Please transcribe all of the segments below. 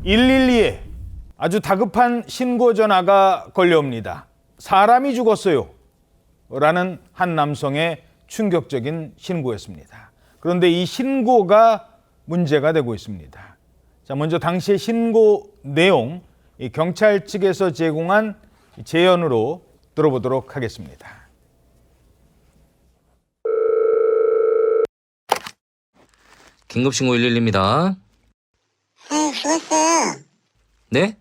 112에 아주 다급한 신고 전화가 걸려옵니다. 사람이 죽었어요. 라는 한 남성의 충격적인 신고였습니다. 그런데 이 신고가 문제가 되고 있습니다. 자, 먼저 당시의 신고 내용, 이 경찰 측에서 제공한 재연으로 들어보도록 하겠습니다. 긴급신고 112입니다. 죽었어요. 네?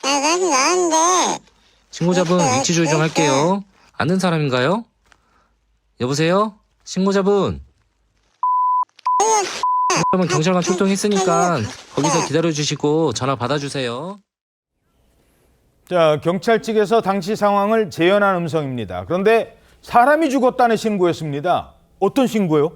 나가지 나는데. 신고자분 위치 조정할게요. 아는 사람인가요? 여보세요? 신고자분. 신고자분 경찰관 출동했으니까 거기서 기다려주시고 전화 받아주세요. 자, 경찰 측에서 당시 상황을 재연한 음성입니다. 그런데 사람이 죽었다는 신고였습니다. 어떤 신고요?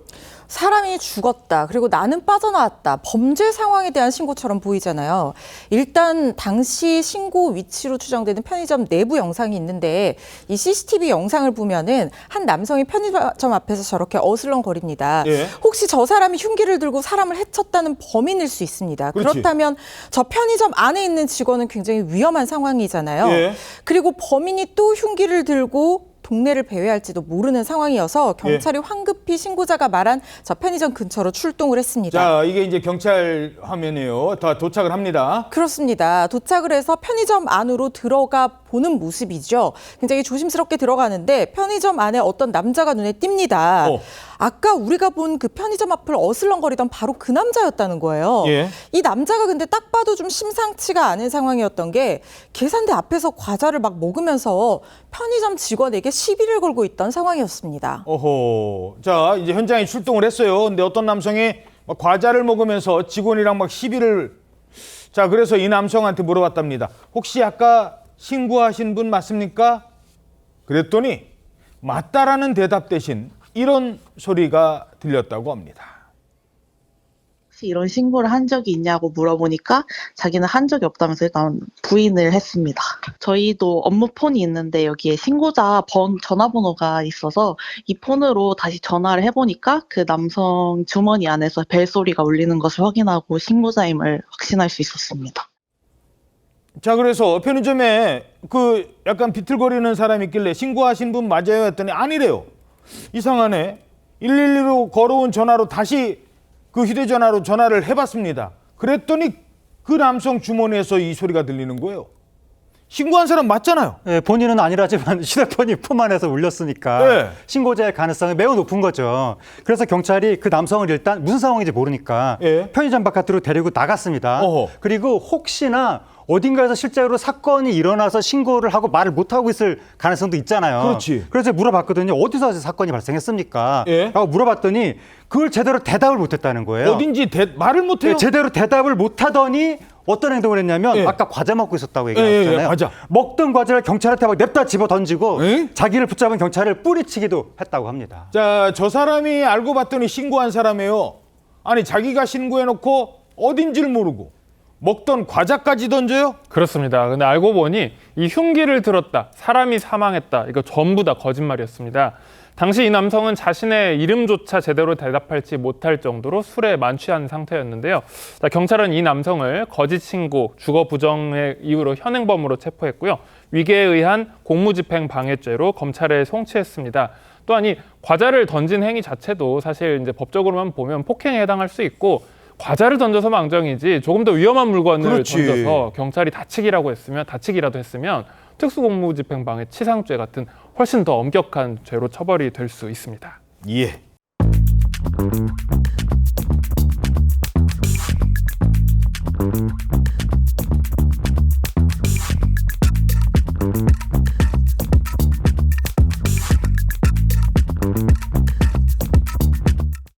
사람이 죽었다. 그리고 나는 빠져나왔다. 범죄 상황에 대한 신고처럼 보이잖아요. 일단 당시 신고 위치로 추정되는 편의점 내부 영상이 있는데 이 CCTV 영상을 보면은 한 남성이 편의점 앞에서 저렇게 어슬렁거립니다. 예. 혹시 저 사람이 흉기를 들고 사람을 해쳤다는 범인일 수 있습니다. 그렇지. 그렇다면 저 편의점 안에 있는 직원은 굉장히 위험한 상황이잖아요. 예. 그리고 범인이 또 흉기를 들고 동네를 배회할지도 모르는 상황이어서 경찰이 황급히 신고자가 말한 저 편의점 근처로 출동을 했습니다. 자, 이게 이제 경찰 화면이에요. 다 도착을 합니다. 그렇습니다. 도착을 해서 편의점 안으로 들어가 보는 모습이죠. 굉장히 조심스럽게 들어가는데 편의점 안에 어떤 남자가 눈에 띕니다. 아까 우리가 본 그 편의점 앞을 어슬렁거리던 바로 그 남자였다는 거예요. 예. 이 남자가 근데 딱 봐도 좀 심상치가 않은 상황이었던 게 계산대 앞에서 과자를 막 먹으면서 편의점 직원에게 시비를 걸고 있던 상황이었습니다. 어허. 자, 이제 현장에 출동을 했어요. 근데 어떤 남성이 막 과자를 먹으면서 직원이랑 막 시비를. 자, 그래서 이 남성한테 물어봤답니다. 혹시 아까 신고하신 분 맞습니까? 그랬더니 맞다라는 대답 대신 이런 소리가 들렸다고 합니다. 혹시 이런 신고를 한 적이 있냐고 물어보니까 자기는 한 적이 없다면서 일단 부인을 했습니다. 저희도 업무 폰이 있는데 여기에 신고자 전화번호가 있어서 이 폰으로 다시 전화를 해보니까 그 남성 주머니 안에서 벨소리가 울리는 것을 확인하고 신고자임을 확신할 수 있었습니다. 자, 그래서 편의점에 그 약간 비틀거리는 사람이 있길래 신고하신 분 맞아요? 했더니 아니래요. 이상하네. 112로 걸어온 전화로 다시 그 휴대전화로 전화를 해봤습니다. 그랬더니 그 남성 주머니에서 이 소리가 들리는 거예요. 신고한 사람 맞잖아요. 네, 본인은 아니라지만 휴대폰이 품 안에서 울렸으니까 네. 신고자의 가능성이 매우 높은 거죠. 그래서 경찰이 그 남성을 일단 무슨 상황인지 모르니까 예. 편의점 바깥으로 데리고 나갔습니다. 어허. 그리고 혹시나 어딘가에서 실제로 사건이 일어나서 신고를 하고 말을 못하고 있을 가능성도 있잖아요. 그렇지. 그래서 물어봤거든요. 어디서 사건이 발생했습니까? 예. 라고 물어봤더니 그걸 제대로 대답을 못했다는 거예요. 어딘지 말을 못해요. 네, 제대로 대답을 못하더니 어떤 행동을 했냐면 예. 아까 과자 먹고 있었다고 예, 얘기했잖아요. 과자. 먹던 과자를 경찰한테 막 냅다 집어 던지고 예? 자기를 붙잡은 경찰을 뿌리치기도 했다고 합니다. 자, 저 사람이 알고 봤더니 신고한 사람이에요. 아니, 자기가 신고해놓고 어딘지를 모르고 먹던 과자까지 던져요? 그렇습니다. 근데 알고 보니 이 흉기를 들었다, 사람이 사망했다, 이거 전부 다 거짓말이었습니다. 당시 이 남성은 자신의 이름조차 제대로 대답할지 못할 정도로 술에 만취한 상태였는데요. 경찰은 이 남성을 거짓 신고, 주거 부정의 이유로 현행범으로 체포했고요. 위계에 의한 공무집행 방해죄로 검찰에 송치했습니다. 또한 이 과자를 던진 행위 자체도 사실 이제 법적으로만 보면 폭행에 해당할 수 있고, 과자를 던져서 망정이지 조금 더 위험한 물건을 그렇지. 던져서 경찰이 다치기라도 했으면 특수공무집행방해 치상죄 같은 훨씬 더 엄격한 죄로 처벌이 될 수 있습니다. 예.